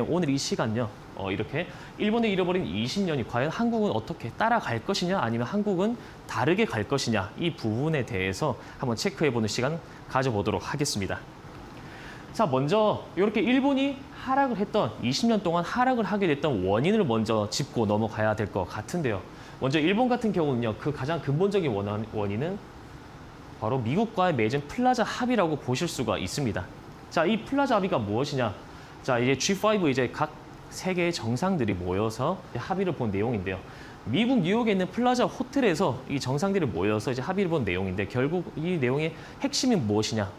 오늘 이 시간요. 이렇게 일본의 잃어버린 20년이 과연 한국은 어떻게 따라갈 것이냐 아니면 한국은 다르게 갈 것이냐 이 부분에 대해서 한번 체크해보는 시간 가져보도록 하겠습니다. 자, 먼저 이렇게 일본이 하락을 했던 20년 동안 하락을 하게 됐던 원인을 먼저 짚고 넘어가야 될 것 같은데요. 먼저 일본 같은 경우는요. 그 가장 근본적인 원인은 바로 미국과의 맺은 플라자 합의라고 보실 수가 있습니다. 자, 이 플라자 합의가 무엇이냐? 자, 이제 G5 이제 각 세계의 정상들이 모여서 합의를 본 내용인데요. 미국 뉴욕에 있는 플라자 호텔에서 이 정상들이 모여서 이제 합의를 본 내용인데 결국 이 내용의 핵심이 무엇이냐?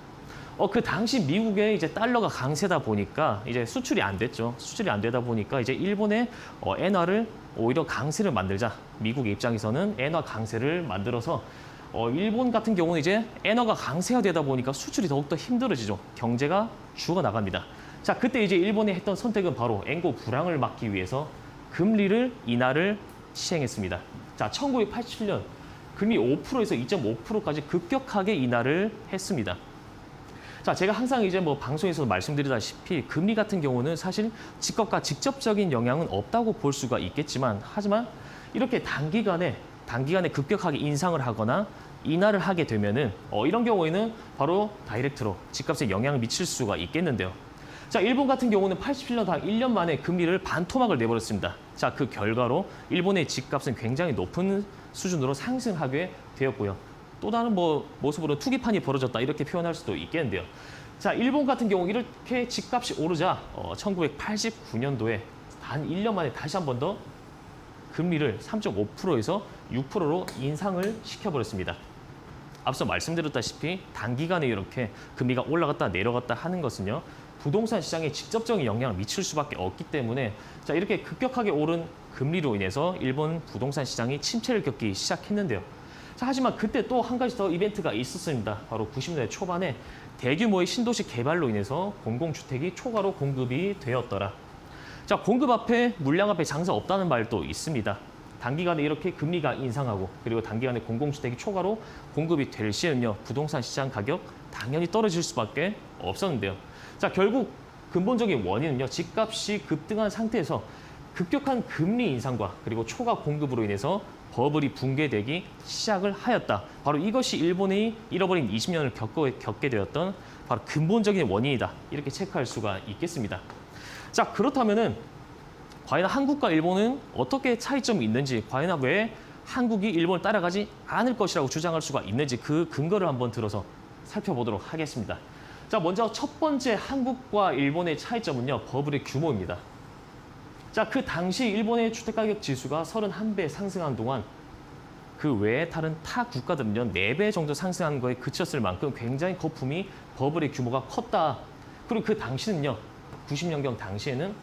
그 당시 미국의 이제 달러가 강세다 보니까 이제 수출이 안 됐죠. 수출이 안 되다 보니까 이제 일본의 엔화를 오히려 강세를 만들자. 미국의 입장에서는 엔화 강세를 만들어서 일본 같은 경우는 이제 엔화가 강세가 되다 보니까 수출이 더욱더 힘들어지죠. 경제가 죽어나갑니다. 자, 그때 이제 일본이 했던 선택은 바로 엔고 불황을 막기 위해서 금리를 인하를 시행했습니다. 자, 1987년 금리 5%에서 2.5%까지 급격하게 인하를 했습니다. 자, 제가 항상 이제 뭐 방송에서 말씀드리다시피 금리 같은 경우는 사실 집값과 직접적인 영향은 없다고 볼 수가 있겠지만 하지만 이렇게 단기간에 급격하게 인상을 하거나 인하를 하게 되면은 이런 경우에는 바로 다이렉트로 집값에 영향을 미칠 수가 있겠는데요. 자, 일본 같은 경우는 87년 당 1년 만에 금리를 반토막을 내버렸습니다. 자, 그 결과로 일본의 집값은 굉장히 높은 수준으로 상승하게 되었고요. 또 다른 모습으로 투기판이 벌어졌다 이렇게 표현할 수도 있겠는데요. 자, 일본 같은 경우 이렇게 집값이 오르자 1989년도에 단 1년 만에 다시 한 번 더 금리를 3.5%에서 6%로 인상을 시켜버렸습니다. 앞서 말씀드렸다시피 단기간에 이렇게 금리가 올라갔다 내려갔다 하는 것은요. 부동산 시장에 직접적인 영향을 미칠 수밖에 없기 때문에 자, 이렇게 급격하게 오른 금리로 인해서 일본 부동산 시장이 침체를 겪기 시작했는데요. 자, 하지만 그때 또 한 가지 더 이벤트가 있었습니다. 바로 90년대 초반에 대규모의 신도시 개발로 인해서 공공주택이 초과로 공급이 되었더라. 자, 공급 앞에 물량 앞에 장사 없다는 말도 있습니다. 단기간에 이렇게 금리가 인상하고 그리고 단기간에 공공주택이 초과로 공급이 될 시에는요. 부동산 시장 가격 당연히 떨어질 수밖에 없었는데요. 자, 결국 근본적인 원인은요. 집값이 급등한 상태에서 급격한 금리 인상과 그리고 초과 공급으로 인해서 버블이 붕괴되기 시작을 하였다. 바로 이것이 일본이 잃어버린 20년을 겪게 되었던 바로 근본적인 원인이다. 이렇게 체크할 수가 있겠습니다. 자, 그렇다면은 과연 한국과 일본은 어떻게 차이점이 있는지, 과연 왜 한국이 일본을 따라가지 않을 것이라고 주장할 수가 있는지 그 근거를 한번 들어서 살펴보도록 하겠습니다. 자, 먼저 첫 번째 한국과 일본의 차이점은요. 버블의 규모입니다. 자, 그 당시 일본의 주택가격 지수가 31배 상승한 동안 그 외에 다른 타 국가들은요. 4배 정도 상승한 거에 그쳤을 만큼 굉장히 거품이 버블의 규모가 컸다. 그리고 그 당시는요. 90년경 당시에는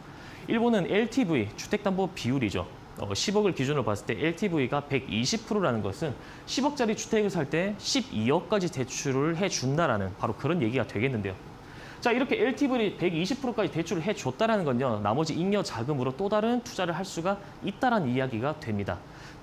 일본은 LTV, 주택담보 비율이죠. 10억을 기준으로 봤을 때 LTV가 120%라는 것은 10억짜리 주택을 살 때 12억까지 대출을 해준다라는 바로 그런 얘기가 되겠는데요. 자, 이렇게 LTV를 120%까지 대출을 해줬다는 건요. 나머지 잉여 자금으로 또 다른 투자를 할 수가 있다는 이야기가 됩니다.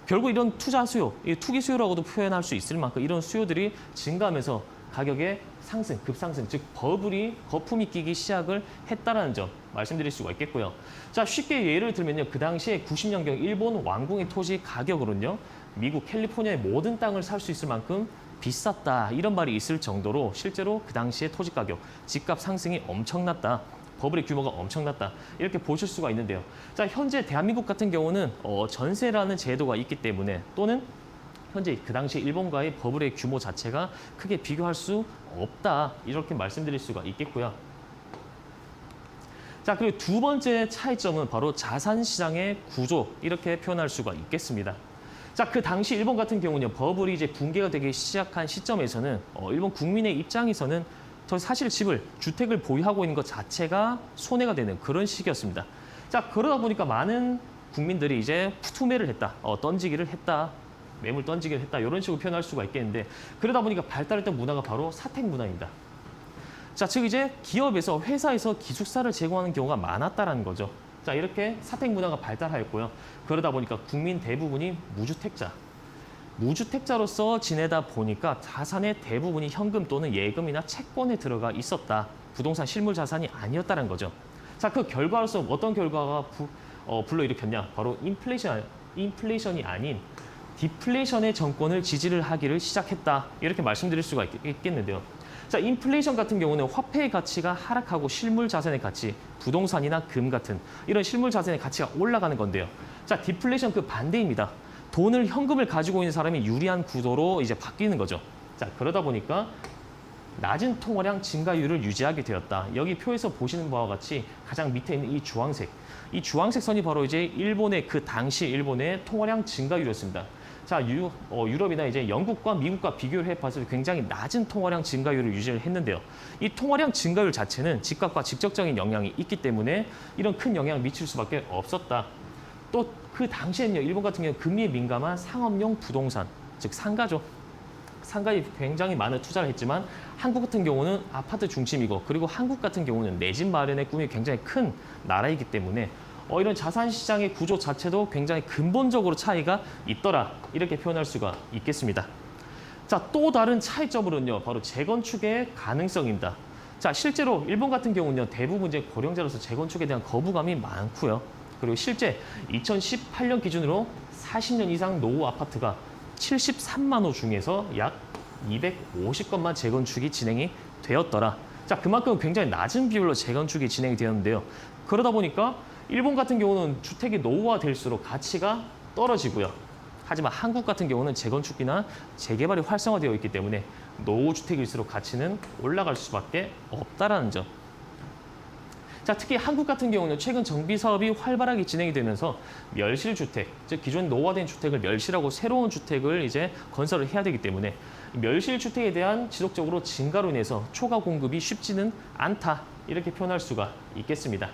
결국 이런 투자 수요, 투기 수요라고도 표현할 수 있을 만큼 이런 수요들이 증가하면서 가격의 상승, 급상승, 즉 버블이 거품이 끼기 시작을 했다는 점 말씀드릴 수가 있겠고요. 자, 쉽게 예를 들면요. 그 당시에 90년경 일본 왕궁의 토지 가격으로는요. 미국 캘리포니아의 모든 땅을 살 수 있을 만큼 비쌌다. 이런 말이 있을 정도로 실제로 그 당시에 토지 가격, 집값 상승이 엄청났다. 버블의 규모가 엄청났다. 이렇게 보실 수가 있는데요. 자, 현재 대한민국 같은 경우는 전세라는 제도가 있기 때문에 또는 현재 그 당시 일본과의 버블의 규모 자체가 크게 비교할 수 없다. 이렇게 말씀드릴 수가 있겠고요. 자, 그리고 두 번째 차이점은 바로 자산시장의 구조 이렇게 표현할 수가 있겠습니다. 자, 그 당시 일본 같은 경우는 버블이 이제 붕괴가 되기 시작한 시점에서는 일본 국민의 입장에서는 사실 주택을 보유하고 있는 것 자체가 손해가 되는 그런 시기였습니다. 자, 그러다 보니까 많은 국민들이 이제 투매를 했다, 던지기를 했다, 매물 던지기를 했다 이런 식으로 표현할 수가 있겠는데 그러다 보니까 발달했던 문화가 바로 사택 문화입니다. 자, 즉 이제 기업에서 회사에서 기숙사를 제공하는 경우가 많았다라는 거죠. 자, 이렇게 사택 문화가 발달하였고요. 그러다 보니까 국민 대부분이 무주택자로서 지내다 보니까 자산의 대부분이 현금 또는 예금이나 채권에 들어가 있었다. 부동산 실물 자산이 아니었다는 거죠. 자, 그 결과로서 어떤 결과가 불러일으켰냐? 바로 인플레이션이 아닌 디플레이션의 정권을 지지를 하기를 시작했다. 이렇게 말씀드릴 수가 있겠는데요. 자, 인플레이션 같은 경우는 화폐의 가치가 하락하고 실물 자산의 가치, 부동산이나 금 같은 이런 실물 자산의 가치가 올라가는 건데요. 자, 디플레이션 그 반대입니다. 돈을 현금을 가지고 있는 사람이 유리한 구도로 이제 바뀌는 거죠. 자, 그러다 보니까 낮은 통화량 증가율을 유지하게 되었다. 여기 표에서 보시는 바와 같이 가장 밑에 있는 이 주황색 선이 바로 이제 일본의 그 당시 일본의 통화량 증가율이었습니다. 자, 유럽이나 이제 영국과 미국과 비교를 해봤을 때 굉장히 낮은 통화량 증가율을 유지를 했는데요. 이 통화량 증가율 자체는 집값과 직접적인 영향이 있기 때문에 이런 큰 영향을 미칠 수밖에 없었다. 또 그 당시에는요, 일본 같은 경우는 금리에 민감한 상업용 부동산, 즉 상가죠. 상가에 굉장히 많은 투자를 했지만 한국 같은 경우는 아파트 중심이고 그리고 한국 같은 경우는 내 집 마련의 꿈이 굉장히 큰 나라이기 때문에 이런 자산시장의 구조 자체도 굉장히 근본적으로 차이가 있더라. 이렇게 표현할 수가 있겠습니다. 자, 또 다른 차이점으로는요, 바로 재건축의 가능성입니다. 자, 실제로 일본 같은 경우는요, 대부분 이제 고령자로서 재건축에 대한 거부감이 많고요. 그리고 실제 2018년 기준으로 40년 이상 노후 아파트가 73만 호 중에서 약 250건만 재건축이 진행이 되었더라. 자, 그만큼 굉장히 낮은 비율로 재건축이 진행이 되었는데요. 그러다 보니까 일본 같은 경우는 주택이 노후화될수록 가치가 떨어지고요. 하지만 한국 같은 경우는 재건축이나 재개발이 활성화되어 있기 때문에 노후 주택일수록 가치는 올라갈 수밖에 없다라는 점. 자, 특히 한국 같은 경우는 최근 정비 사업이 활발하게 진행이 되면서 멸실주택, 즉 기존 노후화된 주택을 멸실하고 새로운 주택을 이제 건설을 해야 되기 때문에 멸실주택에 대한 지속적으로 증가로 인해서 초과 공급이 쉽지는 않다. 이렇게 표현할 수가 있겠습니다.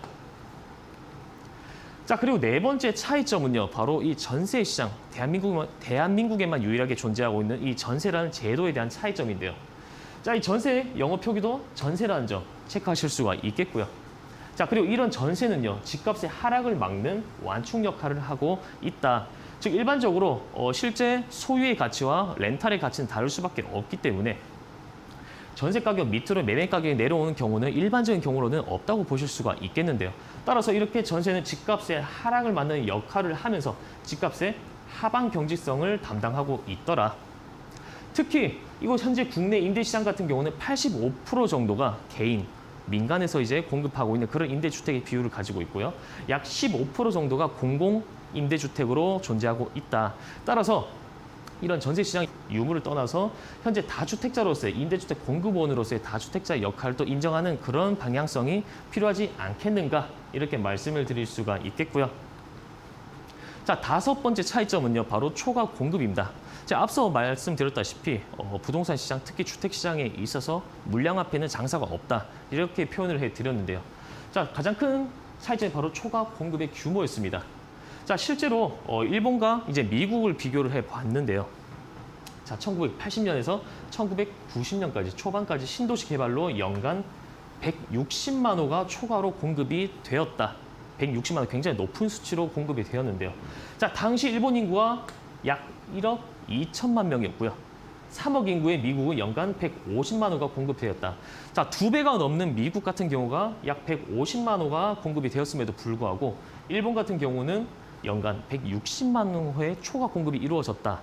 자, 그리고 네 번째 차이점은요, 바로 이 전세 시장, 대한민국에만 유일하게 존재하고 있는 이 전세라는 제도에 대한 차이점인데요. 자, 이 전세 영어 표기도 전세라는 점 체크하실 수가 있겠고요. 자, 그리고 이런 전세는요, 집값의 하락을 막는 완충 역할을 하고 있다. 즉, 일반적으로 실제 소유의 가치와 렌탈의 가치는 다를 수밖에 없기 때문에 전세 가격 밑으로 매매 가격이 내려오는 경우는 일반적인 경우로는 없다고 보실 수가 있겠는데요. 따라서 이렇게 전세는 집값의 하락을 막는 역할을 하면서 집값의 하방 경직성을 담당하고 있더라. 특히 이곳 현재 국내 임대시장 같은 경우는 85% 정도가 개인, 민간에서 이제 공급하고 있는 그런 임대주택의 비율을 가지고 있고요. 약 15% 정도가 공공 임대주택으로 존재하고 있다. 따라서 이런 전세시장 유무를 떠나서 현재 다주택자로서의 임대주택 공급원으로서의 다주택자의 역할을 또 인정하는 그런 방향성이 필요하지 않겠는가 이렇게 말씀을 드릴 수가 있겠고요. 자, 다섯 번째 차이점은요, 바로 초과 공급입니다. 제가 앞서 말씀드렸다시피 부동산 시장, 특히 주택 시장에 있어서 물량 앞에는 장사가 없다 이렇게 표현을 해드렸는데요. 자, 가장 큰 차이점이 바로 초과 공급의 규모였습니다. 자, 실제로 일본과 이제 미국을 비교를 해봤는데요. 자, 1980년에서 1990년까지 초반까지 신도시 개발로 연간 160만 호가 초과로 공급이 되었다. 160만 호 굉장히 높은 수치로 공급이 되었는데요. 자, 당시 일본 인구가 약 1억 2천만 명이었고요. 3억 인구의 미국은 연간 150만 호가 공급되었다. 자, 2배가 넘는 미국 같은 경우가 약 150만 호가 공급이 되었음에도 불구하고 일본 같은 경우는 연간 160만 호의 초과 공급이 이루어졌다.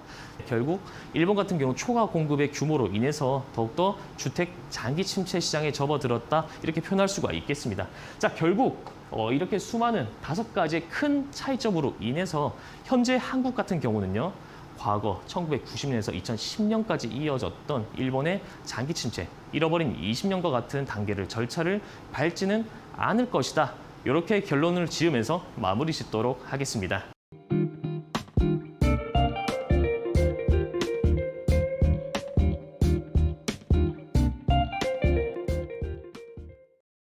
결국 일본 같은 경우 초과 공급의 규모로 인해서 더욱더 주택 장기 침체 시장에 접어들었다. 이렇게 표현할 수가 있겠습니다. 자, 결국 이렇게 수많은 5가지의 큰 차이점으로 인해서 현재 한국 같은 경우는요. 과거 1990년에서 2010년까지 이어졌던 일본의 장기 침체, 잃어버린 20년과 같은 단계를 절차를 밟지는 않을 것이다. 이렇게 결론을 지으면서 마무리 짓도록 하겠습니다.